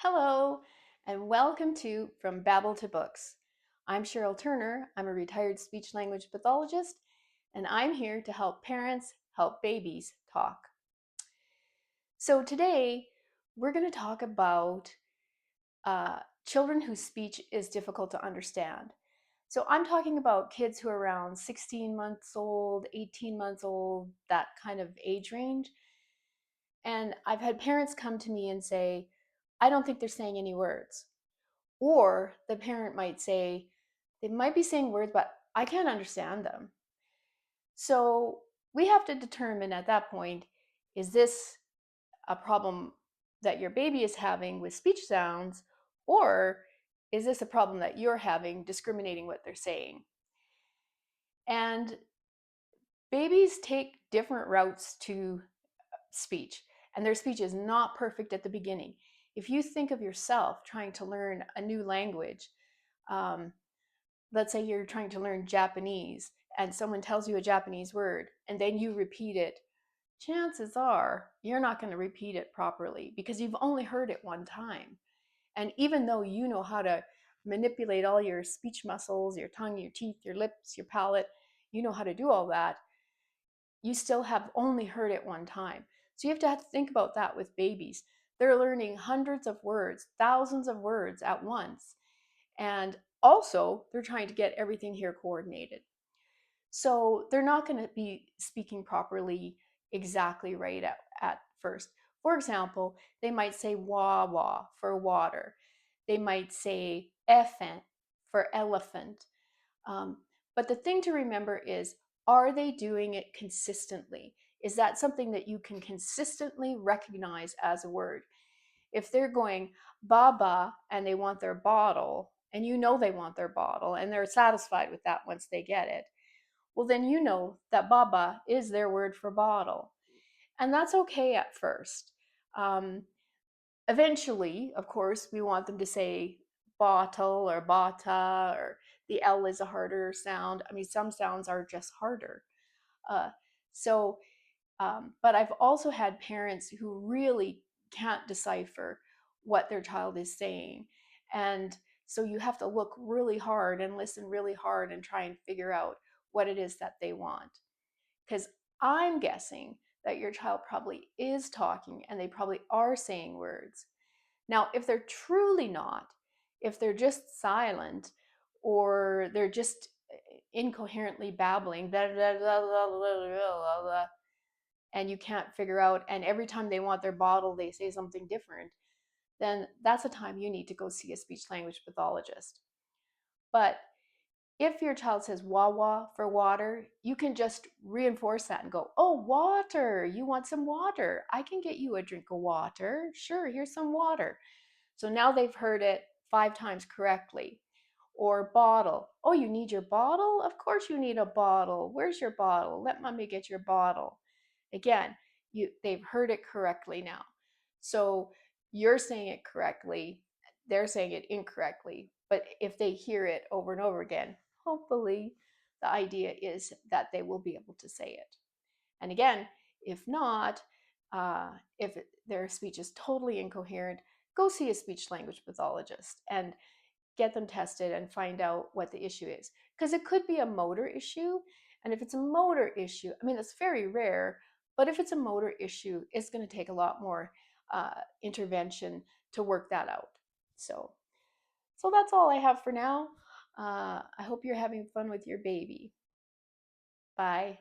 Hello, and welcome to From Babble to Books. I'm Cheryl Turner. I'm a retired speech language pathologist, and I'm here to help parents help babies talk. So today, we're going to talk about children whose speech is difficult to understand. So I'm talking about kids who are around 16 months old, 18 months old, that kind of age range. And I've had parents come to me and say, I don't think they're saying any words. Or the parent might say, they might be saying words, but I can't understand them. So we have to determine at that point, is this a problem that your baby is having with speech sounds, or is this a problem that you're having discriminating what they're saying? And babies take different routes to speech, and their speech is not perfect at the beginning. If you think of yourself trying to learn a new language, um, let's say you're trying to learn Japanese and someone tells you a Japanese word and then you repeat it, chances are you're not going to repeat it properly because you've only heard it one time. And even though you know how to manipulate all your speech muscles, your tongue, your teeth, your lips, your palate, you know how to do all that, you still have only heard it one time. So you have to think about that with babies. They're learning hundreds of words, thousands of words at once. And also, they're trying to get everything here coordinated. So they're not going to be speaking properly exactly right at first. For example, they might say wah wah for water. They might say elephant for elephant. Um, but the thing to remember is, are they doing it consistently? Is that something that you can consistently recognize as a word? If they're going baba and they want their bottle, and you know they want their bottle, and they're satisfied with that once they get it, well, then you know that baba is their word for bottle. And that's okay at first. Um, Eventually, of course, we want them to say bottle or bata, or the L is a harder sound. I mean, some sounds are just harder. Uh, so, but I've also had parents who really can't decipher what their child is saying. And so you have to look really hard and listen really hard and try and figure out what it is that they want. Because I'm guessing that your child probably is talking and they probably are saying words. Now, if they're truly not, if they're just silent or they're just incoherently babbling, blah, blah, blah, blah, blah, blah, blah, and you can't figure out, and every time they want their bottle, they say something different, then that's a time you need to go see a speech language pathologist. But if your child says wawa for water, you can just reinforce that and go, oh, water, you want some water. I can get you a drink of water. Sure, here's some water. So now they've heard it 5 times correctly. Or bottle. Oh, you need your bottle? Of course you need a bottle. Where's your bottle? Let mommy get your bottle. Again, they've heard it correctly now. So you're saying it correctly, they're saying it incorrectly. But if they hear it over and over again, hopefully the idea is that they will be able to say it. And again, if not, if their speech is totally incoherent, go see a speech language pathologist and get them tested and find out what the issue is. Because it could be a motor issue. And if it's a motor issue, I mean, it's very rare, but if it's a motor issue, it's going to take a lot more intervention to work that out. So, so that's all I have for now. I hope you're having fun with your baby. Bye.